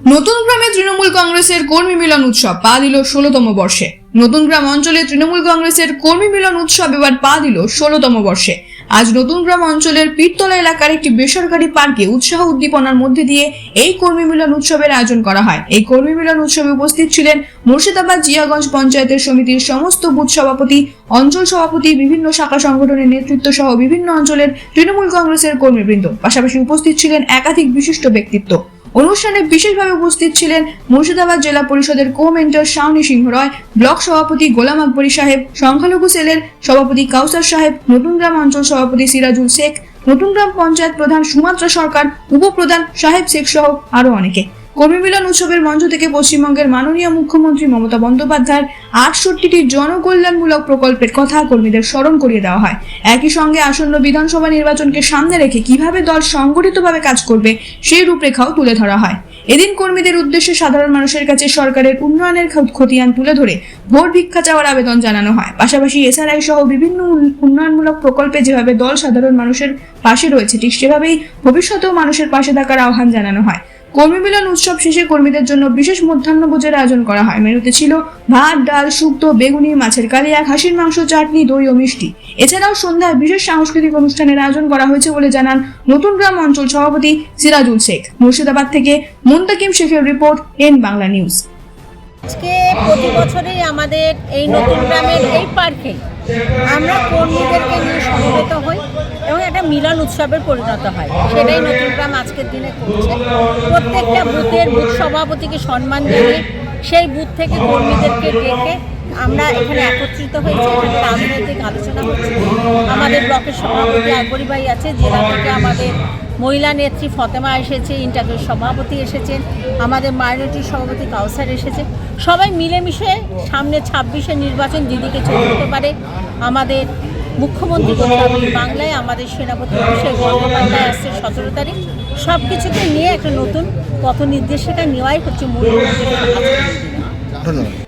নতুন গ্রামে তৃণমূল কংগ্রেসের কর্মী মিলন উৎসব পা দিল 16তম বর্ষে। নতুন গ্রাম অঞ্চলে তৃণমূল কংগ্রেসের কর্মী মিলন উৎসব এবার পা দিল 16তম বর্ষে। আজ নতুন গ্রাম অঞ্চলের পীরতলা এলাকার একটি বেসরকারি পার্কে উৎসাহ উদ্দীপনার মধ্যে দিয়ে এই কর্মী মিলন উৎসবের আয়োজন করা হয়। এই কর্মী মিলন উৎসবে উপস্থিত ছিলেন মুর্শিদাবাদ জিয়াগঞ্জ পঞ্চায়েতের সমিতির সমস্ত বুথ সভাপতি, অঞ্চল সভাপতি, বিভিন্ন শাখা সংগঠনের নেতৃত্ব সহ বিভিন্ন অঞ্চলের তৃণমূল কংগ্রেসের কর্মীবৃন্দ। পাশাপাশি উপস্থিত ছিলেন একাধিক বিশিষ্ট ব্যক্তিত্ব। অনুষ্ঠানে বিশেষভাবে উপস্থিত ছিলেন মুর্শিদাবাদ জেলা পরিষদের কো-মেন্টর শাওনি সিংহ রয়, ব্লক সভাপতি গোলাম আকবরী সাহেব, সংখ্যালঘু সেলের সভাপতি কাউসার সাহেব, নতুন গ্রাম অঞ্চল সভাপতি সিরাজুল শেখ, নতুন গ্রাম পঞ্চায়েত প্রধান সুমাত্রা সরকার, উপপ্রধান সাহেব শেখ সহ আরো অনেকে। কর্মী মিলন উৎসবের মঞ্চ থেকে পশ্চিমবঙ্গের মাননীয় মুখ্যমন্ত্রী মমতা বন্দ্যোপাধ্যায়ের 68টি জনকল্যাণমূলক প্রকল্পের কথা কর্মীদের স্মরণ করিয়ে দেওয়া হয়। একই সঙ্গে আসন্ন বিধানসভা নির্বাচনকে সামনে রেখে কিভাবে দল সংগঠিতভাবে কাজ করবে সেই রূপরেখাও তুলে ধরা হয়। এদিন কর্মীদের উদ্দেশ্যে সাধারণ মানুষের কাছে সরকারের উন্নয়নের খতিয়ান তুলে ধরে ভোট ভিক্ষা চাওয়ার আবেদন জানানো হয়। পাশাপাশি এসআরআই সহ বিভিন্ন উন্নয়নমূলক প্রকল্পে যেভাবে দল সাধারণ মানুষের পাশে রয়েছে, ঠিক সেভাবেই ভবিষ্যতেও মানুষের পাশে থাকার আহ্বান জানানো হয়। কর্মী মিলন উৎসব শেষে কর্মীদের জন্য বিশেষ মধ্যাহ্নভোজের আয়োজন করা হয়। মেনুতে ছিল ভাত, ডাল, শুক্তো, বেগুনি, মাছের কালিয়া, খাসির মাংস, চাটনি, দই ও মিষ্টি। এছাড়াও সন্ধ্যায় বিশেষ সাংস্কৃতিক অনুষ্ঠানের আয়োজন করা হয়েছে বলে জানান নতুন গ্রাম অঞ্চল সভাপতি সিরাজুল শেখ। মুর্শিদাবাদ থেকে মুন্তাকিম শেখের রিপোর্ট, এন বাংলা নিউজ। আজকে প্রতি বছরই আমাদের এই নতুন গ্রামের এই পার্কে আমরা কর্মীদেরকে নিয়ে সমবেত হই এবং একটা মিলন উৎসবের পরিণত হয়। সেটাই নতুন গ্রাম আজকের দিনে করছে। প্রত্যেকটা বুথের বুথ সভাপতিকে সম্মান জানিয়ে সেই বুথ থেকে কর্মীদেরকে ডেকে আমরা এখানে একত্রিত হয়েছি। এখানে রাজনৈতিক আলোচনা হচ্ছে। আমাদের ব্লকের সভাপতি আকবরী ভাই আছে, জেলা থেকে আমাদের মহিলা নেত্রী ফতেমা এসেছে, ইন্টারগ্রেড সভাপতি এসেছেন, আমাদের মাইনরিটির সভাপতি কাউসার এসেছে। সবাই মিলেমিশে সামনে 26-এর নির্বাচন যেদিকে চলে যেতে পারে, আমাদের মুখ্যমন্ত্রী বাংলায়, আমাদের সেনাপতি অভিষেক বন্দ্যোপাধ্যায় আসছে 17 তারিখ, সব কিছুকে নিয়ে একটা নতুন পথ নির্দেশিকা নেওয়াই হচ্ছে মূল। ধন্যবাদ।